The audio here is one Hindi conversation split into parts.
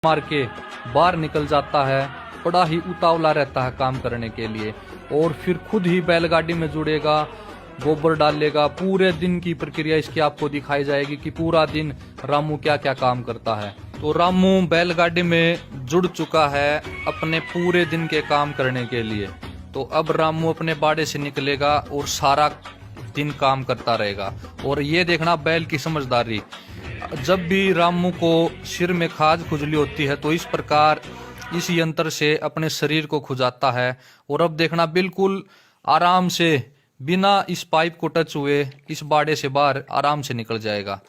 मार के बाहर निकल जाता है, बड़ा ही उतावला रहता है काम करने के लिए, और फिर खुद ही बैलगाड़ी में जुड़ेगा, गोबर डालेगा। पूरे दिन की प्रक्रिया इसकी आपको दिखाई जाएगी कि पूरा दिन रामू क्या क्या काम करता है। तो रामू बैलगाड़ी में जुड़ चुका है अपने पूरे दिन के काम करने के लिए। तो अब रामू अपने बाड़े से निकलेगा और सारा दिन काम करता रहेगा। और ये देखना बैल की समझदारी, जब भी रामू को सिर में खाज खुजली होती है तो इस प्रकार इस यंत्र से अपने शरीर को खुजाता है। और अब देखना बिल्कुल आराम से बिना इस पाइप को टच हुए इस बाड़े से बाहर आराम से निकल जाएगा।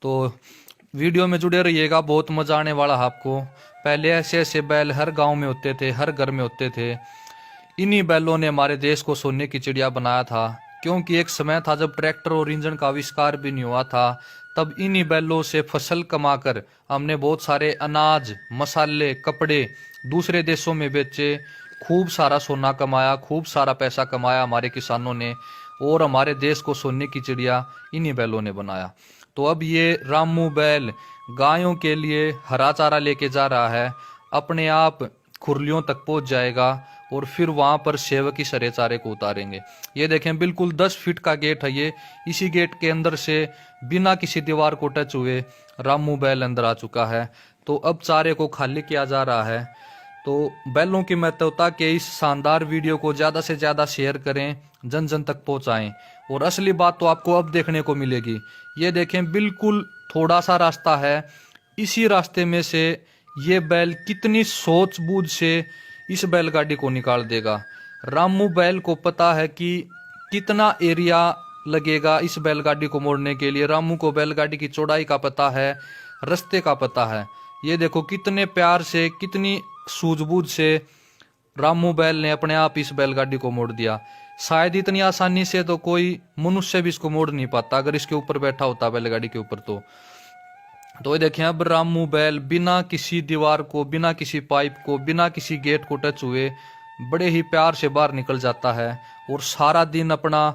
तो वीडियो में जुड़े रहिएगा, बहुत मजा आने वाला है आपको। पहले ऐसे ऐसे बैल हर गांव में होते थे, हर घर में होते थे। इन्हीं बैलों ने हमारे देश को सोने की चिड़िया बनाया था, क्योंकि एक समय था जब ट्रैक्टर और इंजन का आविष्कार भी नहीं हुआ था। तब इन्हीं बैलों से फसल कमाकर हमने बहुत सारे अनाज, मसाले, कपड़े दूसरे देशों में बेचे, खूब सारा सोना कमाया, खूब सारा पैसा कमाया हमारे किसानों ने। और हमारे देश को सोने की चिड़िया इन्हीं बैलों ने बनाया। तो अब ये रामू बैल गायों के लिए हरा चारा लेके जा रहा है, अपने आप खुरलियों तक पहुंच जाएगा और फिर वहां पर सेवक ही सरे चारे को उतारेंगे। ये देखें बिल्कुल 10 फीट का गेट है ये। इसी गेट के अंदर से बिना किसी दीवार को टच हुए रामू बैल अंदर आ चुका है। तो अब चारे को खाली किया जा रहा है। तो बैलों की महत्वता के इस शानदार वीडियो को ज्यादा से ज्यादा शेयर करें, जन जन तक पहुंचाएं। और असली बात तो आपको अब देखने को मिलेगी। ये देखें बिल्कुल थोड़ा सा रास्ता है, इसी रास्ते में से ये बैल कितनी सूझबूझ से इस बैलगाड़ी को निकाल देगा। रामू बैल को पता है कि कितना एरिया लगेगा इस बैलगाड़ी को मोड़ने के लिए। रामू को बैलगाड़ी की चौड़ाई का पता है, रास्ते का पता है। ये देखो कितने प्यार से, कितनी सूझबूझ से रामू बैल ने अपने आप इस बैलगाड़ी को मोड़ दिया। शायद इतनी आसानी से तो कोई मनुष्य भी इसको मोड़ नहीं पाता अगर इसके ऊपर बैठा होता बैलगाड़ी के ऊपर। तो ये देखें अब रामू बैल बिना किसी दीवार को, बिना किसी पाइप को, बिना किसी गेट को टच हुए बड़े ही प्यार से बाहर निकल जाता है और सारा दिन अपना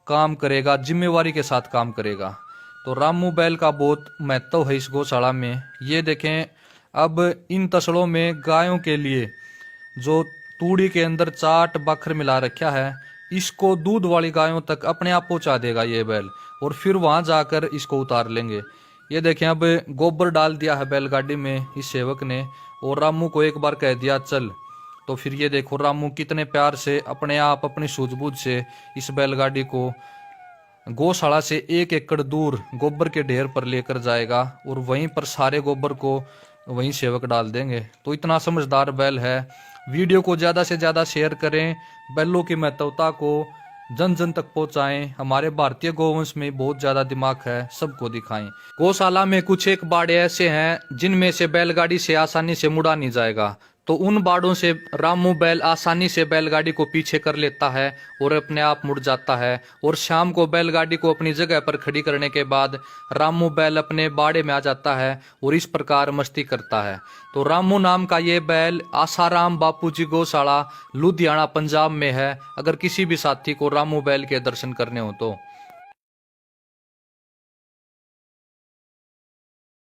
काम करेगा, जिम्मेवारी के साथ काम करेगा। तो रामू बैल का बहुत महत्व है इस गौशाला में। ये देखें अब इन तसड़ों में गायों के लिए जो तूड़ी के अंदर चाट बखर मिला रखा है, इसको दूध वाली गायों तक अपने आप पहुंचा देगा ये बैल, और फिर वहां जाकर इसको उतार लेंगे। ये देखें अब गोबर डाल दिया है बैलगाड़ी में इस सेवक ने, और रामू को एक बार कह दिया चल। तो फिर ये देखो रामू कितने प्यार से अपने आप अपनी सूझबूझ से इस बैलगाड़ी को गौशाला से 1 एकड़ दूर गोबर के ढेर पर लेकर जाएगा और वहीं पर सारे गोबर को वहीं सेवक डाल देंगे। तो इतना समझदार बैल है। वीडियो को ज्यादा से ज्यादा शेयर करें, बैलों की महत्वता को जन जन तक पहुंचाएं। हमारे भारतीय गौवंश में बहुत ज्यादा दिमाग है, सबको दिखाएं। गौशाला में कुछ एक बाड़े ऐसे हैं जिनमें से बैलगाड़ी से आसानी से मुड़ा नहीं जाएगा, तो उन बाड़ों से रामू बैल आसानी से बैलगाड़ी को पीछे कर लेता है और अपने आप मुड़ जाता है। और शाम को बैलगाड़ी को अपनी जगह पर खड़ी करने के बाद रामू बैल अपने बाड़े में आ जाता है और इस प्रकार मस्ती करता है। तो रामू नाम का ये बैल आसाराम बापू जी गौशाला लुधियाना पंजाब में है। अगर किसी भी साथी को रामू बैल के दर्शन करने हो तो